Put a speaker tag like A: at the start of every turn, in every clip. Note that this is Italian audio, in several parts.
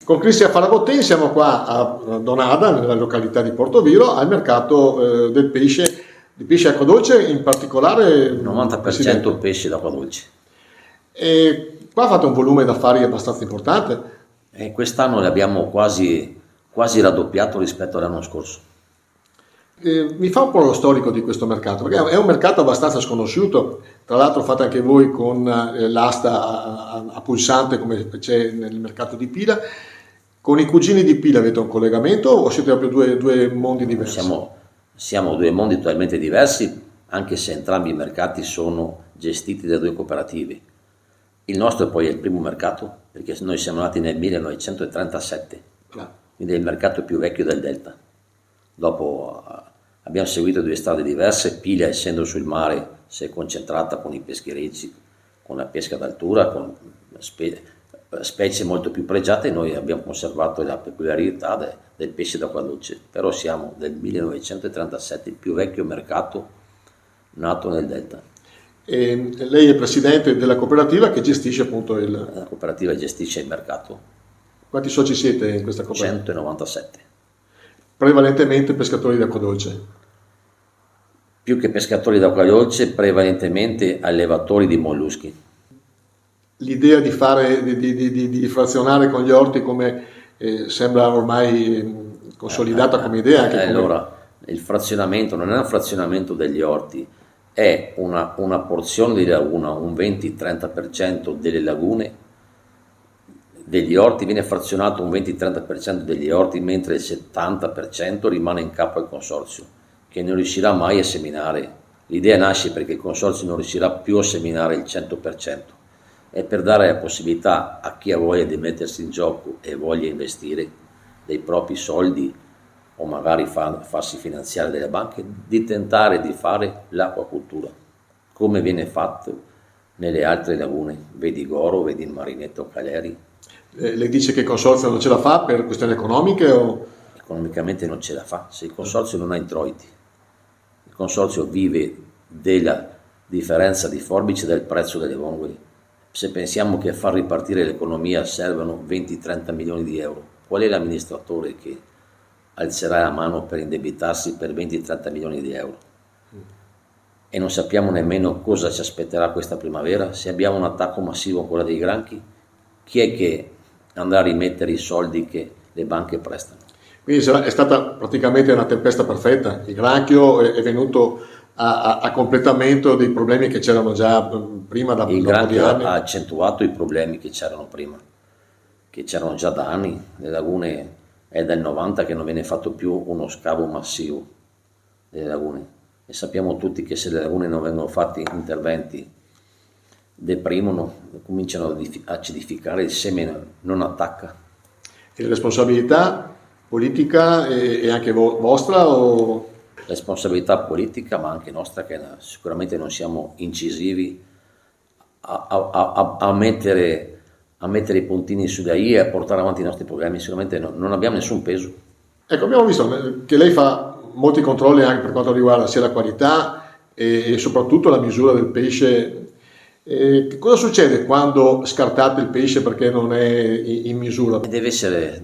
A: Con Cristian Farabottini siamo qua a Donada, nella località di Portoviro, al mercato del pesce, di pesce acquadolce, in particolare
B: Il 90%
A: Presidente.
B: pesce d'acqua dolce.
A: E qua fate un volume d'affari abbastanza importante.
B: E quest'anno l'abbiamo quasi raddoppiato rispetto all'anno scorso.
A: Mi fa un po' lo storico di questo mercato, perché è un mercato abbastanza sconosciuto. Tra l'altro fate anche voi con l'asta a pulsante come c'è nel mercato di Pila. Con i cugini di Pila avete un collegamento o siete proprio due mondi diversi?
B: Siamo due mondi totalmente diversi, anche se entrambi i mercati sono gestiti da due cooperative. Il nostro poi è il primo mercato, perché noi siamo nati nel 1937, quindi è il mercato più vecchio del Delta. Dopo abbiamo seguito due strade diverse. Pila, essendo sul mare, si è concentrata con i pescherecci, con la pesca d'altura, con specie molto più pregiate. Noi abbiamo conservato la peculiarità del pesce d'acqua dolce, però siamo del 1937, il più vecchio mercato nato nel Delta.
A: E lei è presidente della cooperativa che gestisce appunto
B: La cooperativa gestisce il mercato.
A: Quanti soci siete in questa cooperativa?
B: 197.
A: Prevalentemente pescatori di acqua dolce.
B: Più che pescatori d'acqua dolce, prevalentemente allevatori di molluschi.
A: L'idea di fare, di frazionare con gli orti come sembra ormai consolidata come idea. Anche
B: allora, il frazionamento non è un frazionamento degli orti, è una porzione di laguna, un 20-30% delle lagune, degli orti viene frazionato un 20-30% degli orti, mentre il 70% rimane in capo al consorzio, che non riuscirà mai a seminare. L'idea nasce perché il consorzio non riuscirà più a seminare il 100%, e per dare la possibilità a chi ha voglia di mettersi in gioco e voglia investire dei propri soldi o magari farsi finanziare dalle banche, di tentare di fare l'acquacultura, come viene fatto nelle altre lagune, vedi Goro, vedi il Marinetto Caleri.
A: Le dice che il consorzio non ce la fa per questioni economiche o?
B: Economicamente non ce la fa, se il consorzio non ha introiti. Il consorzio vive della differenza di forbice del prezzo delle vongole. Se pensiamo che a far ripartire l'economia servono 20-30 milioni di euro, qual è l'amministratore che alzerà la mano per indebitarsi per 20-30 milioni di euro? E non sappiamo nemmeno cosa ci aspetterà questa primavera. Se abbiamo un attacco massivo ancora dei granchi, chi è che andrà a rimettere i soldi che le banche prestano?
A: Quindi è stata praticamente una tempesta perfetta. Il granchio è venuto a completamento dei problemi che c'erano già prima da
B: Il
A: dopo di
B: granchio
A: anni.
B: ha accentuato i problemi che c'erano prima, che c'erano già da anni. Le lagune è dal 90 che non viene fatto più uno scavo massivo delle lagune, e sappiamo tutti che se le lagune non vengono fatti interventi, deprimono, cominciano a acidificare, il seme non attacca.
A: E responsabilità politica e anche vostra o?
B: Responsabilità politica, ma anche nostra, che sicuramente non siamo incisivi a mettere i puntini su da I e a portare avanti i nostri programmi. Sicuramente non abbiamo nessun peso.
A: Ecco, abbiamo visto che lei fa molti controlli anche per quanto riguarda sia la qualità e soprattutto la misura del pesce. Che cosa succede quando scartate il pesce perché non è in misura?
B: Deve essere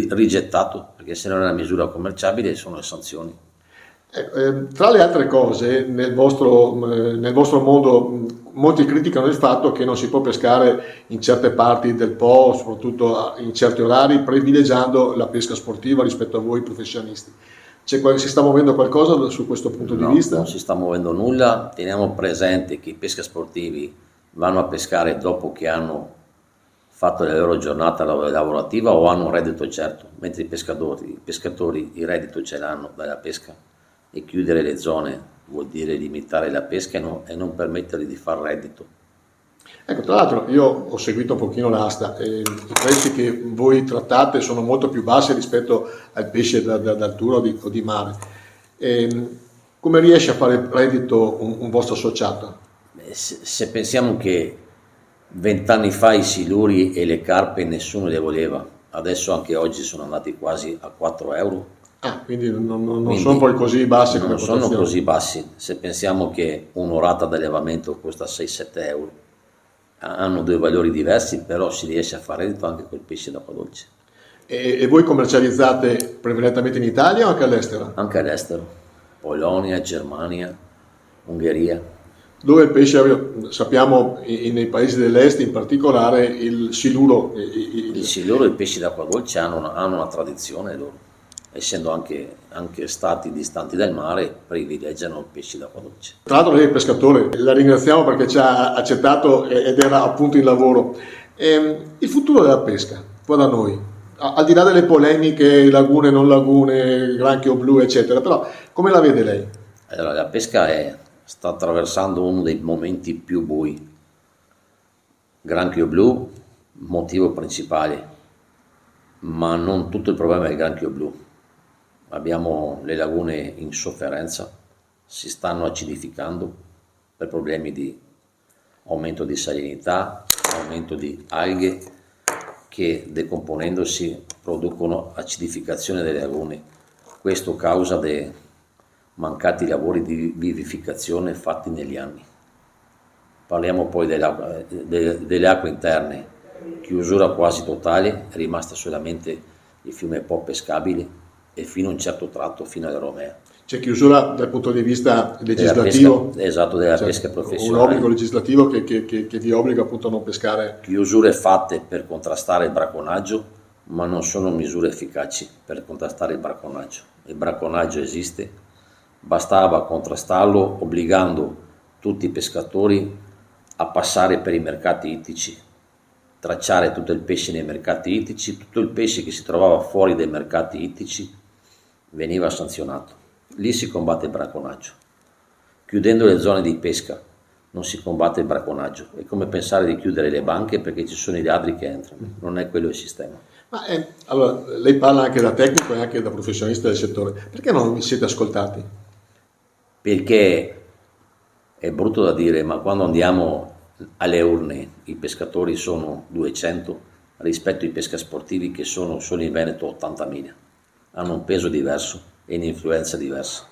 B: rigettato, perché se non è una misura commerciabile sono le sanzioni.
A: Tra le altre cose, nel vostro mondo, molti criticano il fatto che non si può pescare in certe parti del Po, soprattutto in certi orari, privilegiando la pesca sportiva rispetto a voi professionisti. Si sta muovendo qualcosa su questo punto di vista?
B: Non si sta muovendo nulla. Teniamo presente che i pesca sportivi vanno a pescare dopo che hanno fatto la loro giornata lavorativa o hanno un reddito certo, mentre i pescatori il reddito ce l'hanno dalla pesca, e chiudere le zone vuol dire limitare la pesca e non permettergli di far reddito.
A: Ecco, tra l'altro io ho seguito un pochino l'asta e i prezzi che voi trattate sono molto più bassi rispetto al pesce d'altura o di mare. Come riesce a fare reddito un vostro associato?
B: Se pensiamo che 20 anni fa i siluri e le carpe nessuno le voleva, adesso anche oggi sono andati quasi a 4 euro.
A: Quindi non sono poi così bassi come
B: non sono così bassi. Se pensiamo che un'orata d'allevamento costa 6-7 euro, hanno due valori diversi, però si riesce a fare reddito anche col pesce d'acqua dolce.
A: E voi commercializzate prevalentemente in Italia o anche all'estero?
B: Anche all'estero, Polonia, Germania, Ungheria.
A: Dove il pesce, sappiamo nei paesi dell'est in particolare, il siluro,
B: Il siluro e i pesci d'acqua dolce hanno una tradizione loro, essendo anche stati distanti dal mare, privilegiano i pesci d'acqua dolce.
A: tra l'altro lei è pescatore, la ringraziamo perché ci ha accettato ed era appunto in lavoro. Il futuro della pesca, qua da noi, al di là delle polemiche, lagune, non lagune, granchio blu, eccetera, però come la vede lei?
B: Allora, la pesca sta attraversando uno dei momenti più bui. Granchio blu, motivo principale, ma non tutto il problema è il granchio blu. Abbiamo le lagune in sofferenza, si stanno acidificando per problemi di aumento di salinità, aumento di alghe che decomponendosi producono acidificazione delle lagune. Questo causa dei mancati lavori di vivificazione fatti negli anni. Parliamo poi delle acque interne, chiusura quasi totale, è rimasta solamente il fiume Po pescabile e fino a un certo tratto, fino alla Romea.
A: C'è chiusura dal punto di vista
B: Della
A: legislativo?
B: pesca, esatto, della
A: Cioè,
B: pesca
A: un
B: professionale.
A: obbligo legislativo che vi obbliga appunto a non pescare.
B: Chiusure fatte per contrastare il bracconaggio, ma non sono misure efficaci per contrastare il bracconaggio. Il bracconaggio esiste, bastava contrastarlo obbligando tutti i pescatori a passare per i mercati ittici, tracciare tutto il pesce nei mercati ittici, tutto il pesce che si trovava fuori dai mercati ittici veniva sanzionato. Lì si combatte il bracconaggio. Chiudendo le zone di pesca non si combatte il bracconaggio. È come pensare di chiudere le banche perché ci sono i ladri che entrano. Non è quello il sistema.
A: Ma allora, lei parla anche da tecnico e anche da professionista del settore. Perché non vi siete ascoltati?
B: Perché è brutto da dire, ma quando andiamo alle urne i pescatori sono 200 rispetto ai pesca sportivi che sono solo in Veneto 80.000. Hanno un peso diverso e un'influenza diversa.